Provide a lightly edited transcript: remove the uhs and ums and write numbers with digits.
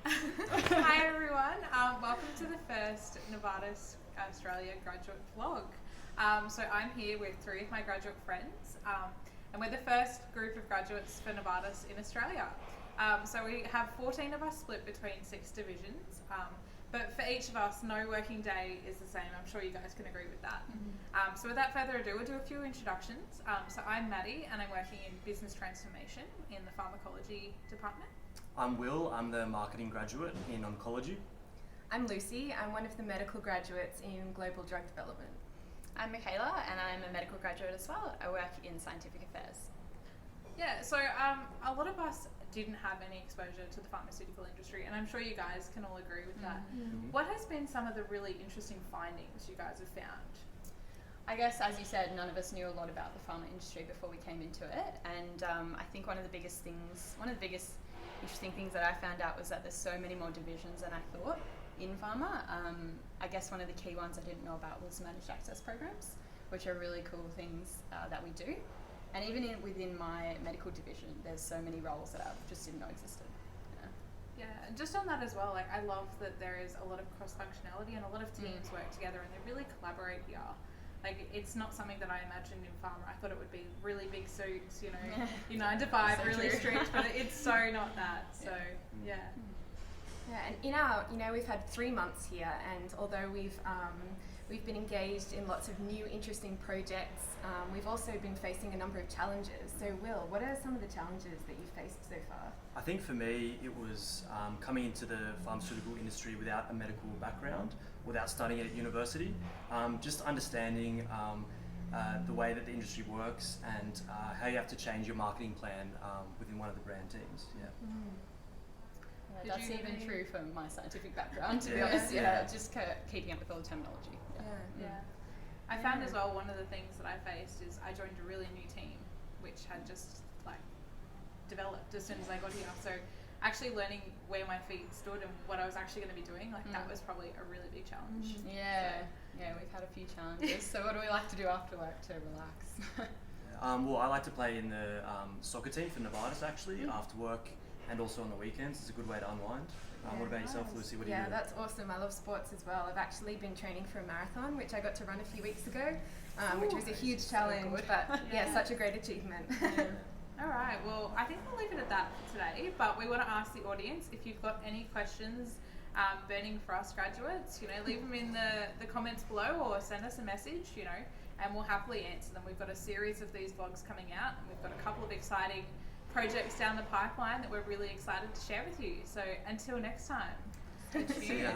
Hi everyone, welcome to the first Novartis Australia graduate vlog. So I'm here with three of my graduate friends, and we're the first group of graduates for Novartis in Australia. So we have 14 of us split between 6 divisions, but for each of us, no working day is the same. I'm sure you guys can agree with that. So without further ado, we'll do a few introductions. So I'm Maddie, and I'm working in business transformation in the pharmacology department. I'm Will, I'm the marketing graduate in oncology. I'm Lucy, I'm one of the medical graduates in global drug development. I'm Michaela, and I'm a medical graduate as well. I work in scientific affairs. Yeah, so a lot of us didn't have any exposure to the pharmaceutical industry, and I'm sure you guys can all agree with that. What has been some of the really interesting findings you guys have found? I guess, as you said, none of us knew a lot about the pharma industry before we came into it, and I think one of the biggest interesting things that I found out was that there's so many more divisions than I thought in pharma. I guess one of the key ones I didn't know about was managed access programs, which are really cool things that we do. And even within my medical division, there's so many roles that I just didn't know existed. Yeah, and just on that as well, like I love that there is a lot of cross-functionality and a lot of teams work together and they really collaborate here. Like, it's not something that I imagined in pharma. I thought it would be really big suits, you know, your 9 to 5, So really true. strict, but it's so not that. So, yeah. Yeah, and in our, we've had 3 months here, and although we've been engaged in lots of new, interesting projects, we've also been facing a number of challenges. So, Will, what are some of the challenges that you've faced so far? I think for me it was coming into the pharmaceutical industry without a medical background, without studying at university, just understanding the way that the industry works and how you have to change your marketing plan within one of the brand teams. Yeah. Did That's you have even any- true for my scientific background, to be Yeah. honest. Yeah. Just keeping up with all the terminology. Yeah. I found as well one of the things that I faced is I joined a really new team which had just like developed as soon as I got here. So actually learning where my feet stood and what I was actually going to be doing, like that was probably a really big challenge. Yeah, we've had a few challenges. So what do we like to do after work to relax? Well, I like to play in the soccer team for Novartis actually after work and also on the weekends. It's a good way to unwind. What about yourself, Lucy? What do you do? Yeah, that's awesome. I love sports as well. I've actually been training for a marathon, which I got to run a few weeks ago, which was a huge challenge, good. but yeah, such a great achievement. All right, well, I think we'll leave it at that for today, but we want to ask the audience if you've got any questions burning for us graduates, leave them in the comments below or send us a message, and we'll happily answer them. We've got a series of these vlogs coming out, and we've got a couple of exciting projects down the pipeline that we're really excited to share with you. So until next time, stay tuned. See ya.